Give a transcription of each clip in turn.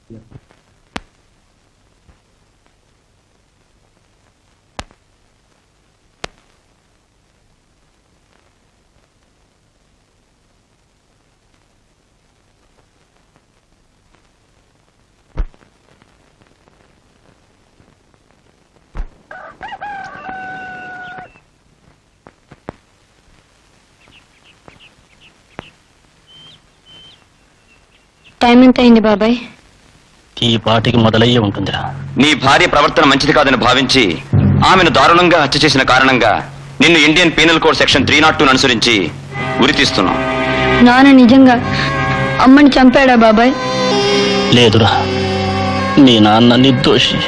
Time ఎంత అయింది బాబాయ్? ఈ పాటికి మొదలయ్యే ఉంటుందిరా. నీ భార్య ప్రవర్తన మంచిది కాదని భావించి ఆమెను దారుణంగా హత్య చేసిన కారణంగా నిన్ను ఇండియన్ పీనల్ కోడ్ సెక్షన్ 302 అనుసరించి ఉరితీస్తున్నాం. నాన్న నిజంగా అమ్మని చంపాడా బాబాయ్? లేదురా, మీ నాన్న నిర్దోషి.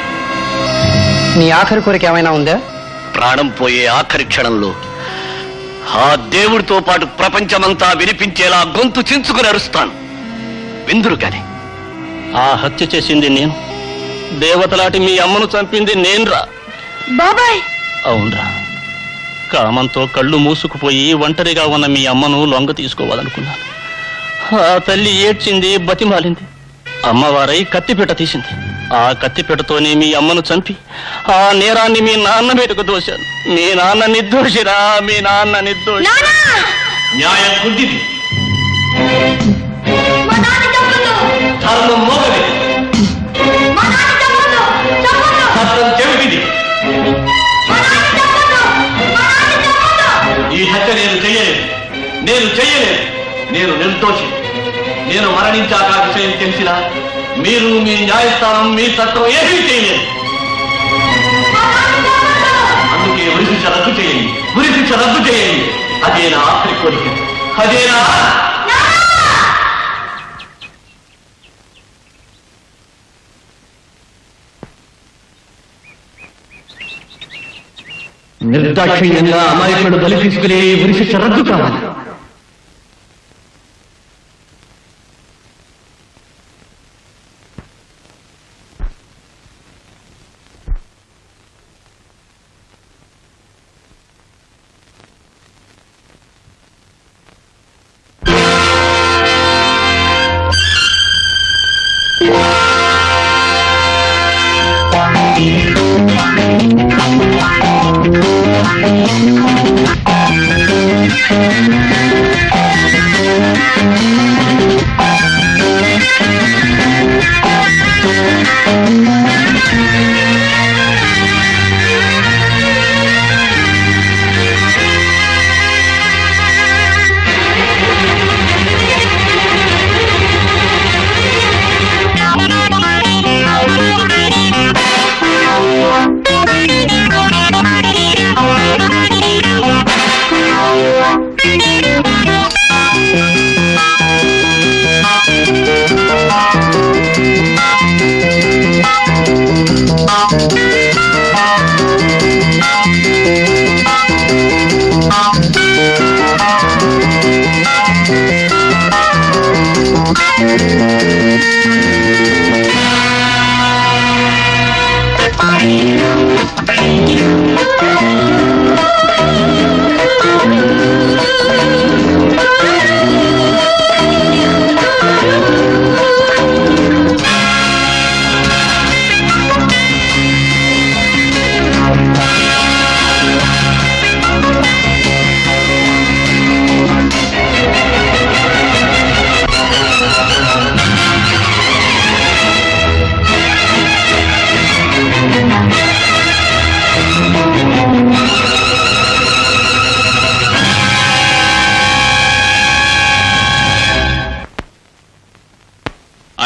నీ ఆఖరి కోరిక ఏమైనా ఉందా? ప్రాణం పోయే ఆఖరి క్షణంలో ఆ దేవుడితో పాటు ప్రపంచమంతా వినిపించేలా గొంతు చించుకుని అరుస్తాను. విందురు కాని ఆ హత్య చేసింది నేను, దేవతలాంటి మీ అమ్మను చంపింది నేనురా. బాబాయ్ అవునరా, కామంతో కళ్ళు మూసుకుపోయి ఒంటరిగా ఉన్న మీ అమ్మను లొంగ తీసుకోవాలనుకున్నాను. ఆ తల్లి ఏడ్చింది, బతిమాలింది. అమ్మవారై కత్తిపీట తీసింది. ఆ కత్తిపీటతోనే మీ అమ్మను చంపి ఆ నేరాన్ని మీ నాన్న మీదకు దోశాను. మీ నాన్న నిర్దోషిరా, మీ నాన్న నిర్దోషి. న్యాయం గుడ్డిది, ధర్మం మోగది, సత్యం చెవిటిది. ఈ హత్య నేను చెయ్యలేదు, నేను నిర్దోషి. నేను మరణించాక విషయం తెలిసినా మీరు, మీ న్యాయస్థానం, మీ చట్టం ఏమీ చేయలేదు. అందుకే ఉరిశిక్ష రద్దు చేయండి. అదే నా ఆఖరి కోరిక. అదేనా? నిర్దాక్షిణ్యంగా అమాయకుడు బలి తీసుకునే ఉరిశిక్ష రద్దు కావాలి.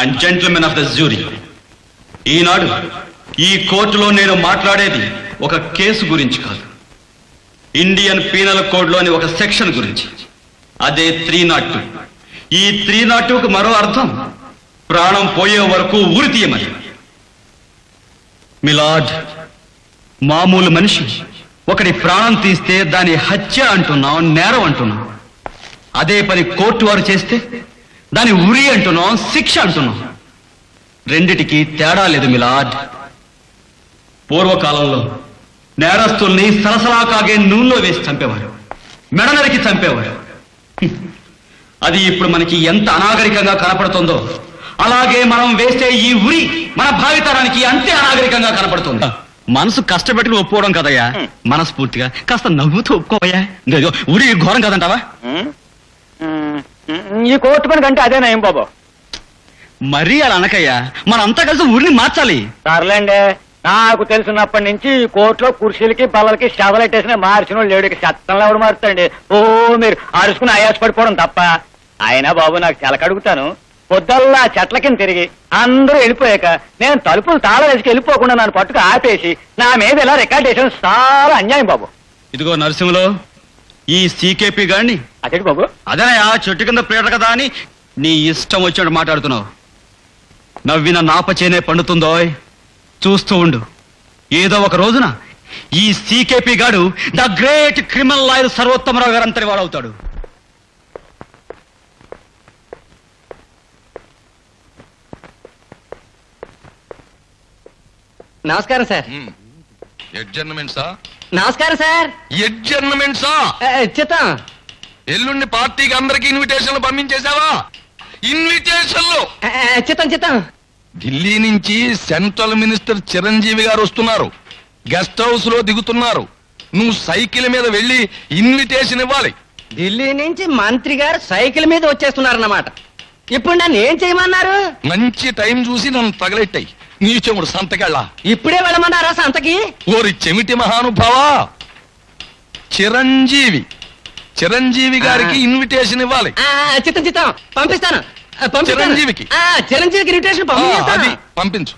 And gentlemen of the jury, ఈనాడు ఈ కోర్టులో నేను మాట్లాడేది ఒక కేసు గురించి కాదు, ఇండియన్ పీనల్ కోడ్లోని ఒక సెక్షన్ గురించి. అదే 302. ఈ 302కు మరో అర్థం ప్రాణం పోయే వరకు ఉరి తీయమని. మిలాడ్, మామూలు మనిషి ఒకటి ప్రాణం తీస్తే దాని హత్య అంటున్నాం, నేరం అంటున్నాం. అదే పని కోర్టు వారు చేస్తే దాని ఉరి అంటున్నాం, శిక్ష అంటున్నాం. రెండిటికి తేడా లేదు మిలాడ్. పూర్వకాలంలో నేరస్తుల్ని సలసలా కాగే నూనెలో వేసి చంపేవారు, మెడ నరికి చంపేవారు. అది ఇప్పుడు మనకి ఎంత అనాగరికంగా కనపడుతుందో అలాగే మనం వేసే ఈ ఉరి మన భావితరానికి అంతే అనాగరికంగా కనపడుతుంది. మనసు కష్టపెట్టుకుని ఒప్పుకోవడం కదయ్యా, మనస్ఫూర్తిగా కాస్త నవ్వుతూ ఒప్పుకోవయ్యా. ఇదిగో, ఉరి ఘోరం కదంటావా? ఈ కోర్టు పని కంటే అదేనా ఏం బాబు? మరీ అలా అనకయ్యా, మనంతా కలిసి ఊరిని మార్చాలి. సర్లేండి, నాకు తెలిసినప్పటి నుంచి కోర్టులో కుర్చీలకి బల్లలకి షవలెట్టేసిన మార్చిన వాళ్ళు లేడు. చెత్తంలో ఎవడు మారుతాండి? ఓ మీరు అరుచుకుని ఆయాసపడిపోవడం తప్ప. అయినా బాబు నాకు చెలకడుగుతాను, పొద్దుల్లా చెట్ల కింద తిరిగి అందరూ వెళ్ళిపోయాక నేను తలుపులు తాళం వేసుకు వెళ్ళిపోకుండా నన్ను పట్టుకు ఆపేసి నా మీద ఇలా రికార్డ్ చేసిన చాలా అన్యాయం బాబు. ఇదిగో నరసింహలో, ఈ సీకేపీ గాడిని అదేంటి బాబు? అదనయా చెట్టు కింద ప్రేట కదా అని నీ ఇష్టం వచ్చినట్టు మాట్లాడుతున్నావు. నవ్విన నాపచేనే పండుతుందో చూస్తూ ఉండు. ఏదో ఒక రోజున ఈ సీకేపీ గాడు the great criminal lawyer Sarvottama Rao గారు అంతటి వాడవుతాడు. నమస్కారం సార్. ఎడ్జర్నమెంట్సా? నమస్కారం సార్. ఎడ్జర్నమెంట్సా? చిత్తం. ఎల్లుండి పార్టీకి అందరికి ఇన్విటేషన్లు పంపించేశావా? ఇన్విటేషన్లు చిత్తం చిత్తం. ఢిల్లీ నుంచి సెంట్రల్ మినిస్టర్ చిరంజీవి గారు వస్తున్నారు. గెస్ట్ హౌస్ లో దిగుతున్నారు. నువ్వు సైకిల్ మీద వెళ్ళి ఇన్విటేషన్ ఇవ్వాలి. ఢిల్లీ నుంచి మంత్రి గారు సైకిల్ మీద వచ్చేస్తున్నారన్నమాట. ఇప్పుడు నన్ను ఏం చేయమన్నారు? మంచి టైం చూసి నన్ను తగలెట్టాయి. నీ చెముడు సంతకెళ్ళా. ఇప్పుడే వెళ్ళమన్నారా సంతకి? ఓరి చెమిటి మహానుభావా, చిరంజీవి గారికి ఇన్విటేషన్ ఇవ్వాలి. చిత్తం చిత్తం పంపిస్తాను. చిరంజీవికి? చిరంజీవికి ఇన్విటేషన్ అది పంపించు.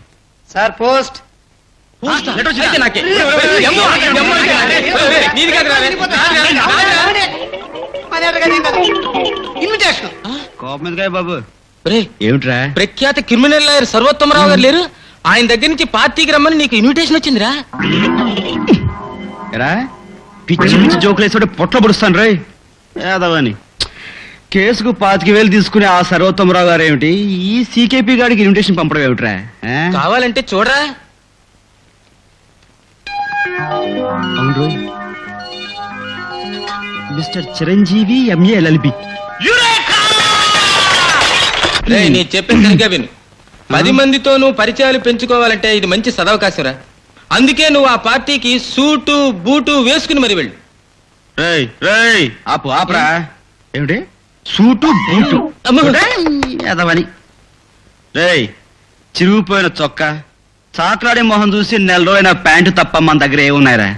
Sir post. అయితే నాకే. కోపం మీదకాయ బాబు. ఏమిట్రా? ప్రఖ్యాత క్రిమినల్ లాయర్ సర్వోత్తమరావు గారు లేరు? ఆయన దగ్గర నుంచి పార్టీకి రమ్మని నీకు ఇన్విటేషన్ వచ్చిందిరా. ఎరా పిచ్చి పిచ్చి జోకులు వేసాడు పొట్ల పొడుస్తాను రే యాదవని. కేసుకు 25,000 తీసుకునే ఆ సర్వోత్తమరావు గారు ఏమిటి ఈ సీకేపీ గారికి ఇన్విటేషన్ పంపడం ఏమిట్రా? కావాలంటే చూడరా. అవును, మిస్టర్ చిరంజీవి ఎంఏ LLB. రేయ్, నేను చెప్పేది సరిగ్గా విను. 10 మందితో పరిచయాలు పెంచుకోవాలంటే ఇది మంచి సదవకాశంరా. అందుకే నువ్వు ఆ పార్టీకి సూటు బూటు వేసుకుని మరి వెళ్ళు. రేయ్ రేయ్ ఆపు ఆపరా. ఏమిటి సూటు బూటు? యాదవని. రేయ్ చిరిగిపోయిన చొక్కా, చాట్లాడే మొహం చూసి 4 రోజులైన ప్యాంటు తప్ప మన దగ్గర ఏమున్నాయిరా?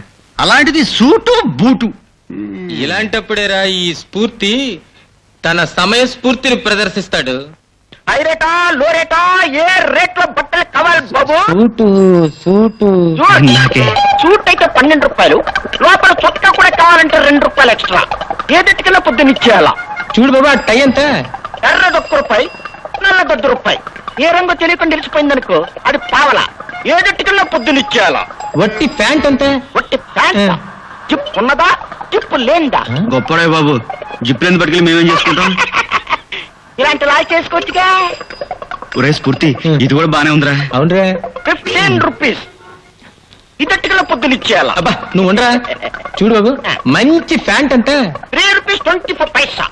అలాంటిది సూటు బూటు. ఇలాంటప్పుడేరా ఈ స్ఫూర్తి తన సమయ స్ఫూర్తిని ప్రదర్శిస్తాడు. హై రేటా లో రేటా ఏ రేట్లో బట్టలు కావాలి బాబు? నాకే. సూట్ అయితే 12 రూపాయలు, లోపల చొక్కా కూడా కావాలంటే 2 రూపాయలు ఎక్స్ట్రా. ఏదెట్టుకెళ్ళి పొద్దునిచ్చేయాలా? చూడు బాబా, టై ఎంత? ఎర్రది 1 రూపాయి, నల్లది 1 రూపాయి. ఏ రంగు తెలియకుండా నిలిచిపోయిందనుకో అది పావలా. ఏదెట్టుకెళ్ళి పొద్దునిచ్చేయాలా? వట్టి ప్యాంట్ ఎంత? ఒట్టి ప్యాంట్. జిప్ ఉన్నదా జిప్పు లేందా? గొప్పడే బాబు, జిప్లేని పట్టుకెళ్ళి మేమేం చేసుకుంటాం? ఇలాంటి లాయ్ చేసుకోవచ్చుగా. ఒరే స్ఫూర్తి, ఇది కూడా బానే ఉందిరా. అవునరా. 15 రూపీస్. ఇదట్టుకెళ్ళి పొద్దునిచ్చేయాలా? అబ్బా నువ్వు ఉండరా. చూడు బాబు, మంచి ప్యాంట్ ఎంత? 3 రూపీస్ 24 పైసా.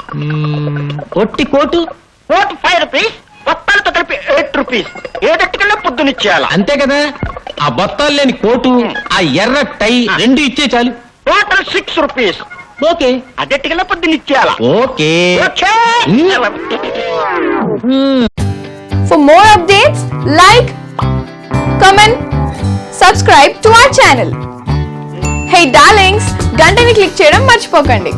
ఒట్టి కోటు? కోట్ 5 రూపీస్, మొత్తాలతో కలిపి 8 రూపీస్. ఏదట్టుకెళ్ళి పొద్దునిచ్చేయాలా? అంతే కదా. ఆ బొత్తాలు లేని కోటు, ఆ ఎర్ర టై 2 ఇచ్చే చాలు. Total 6 rupees. ఓకే. అదట్టుకెళ్ళి పొద్దునిచ్చేయాలా? Okay. Okay. For more updates, like, comment, subscribe to our channel. Hey darlings, గంటని click చేయడం మర్చిపోకండి.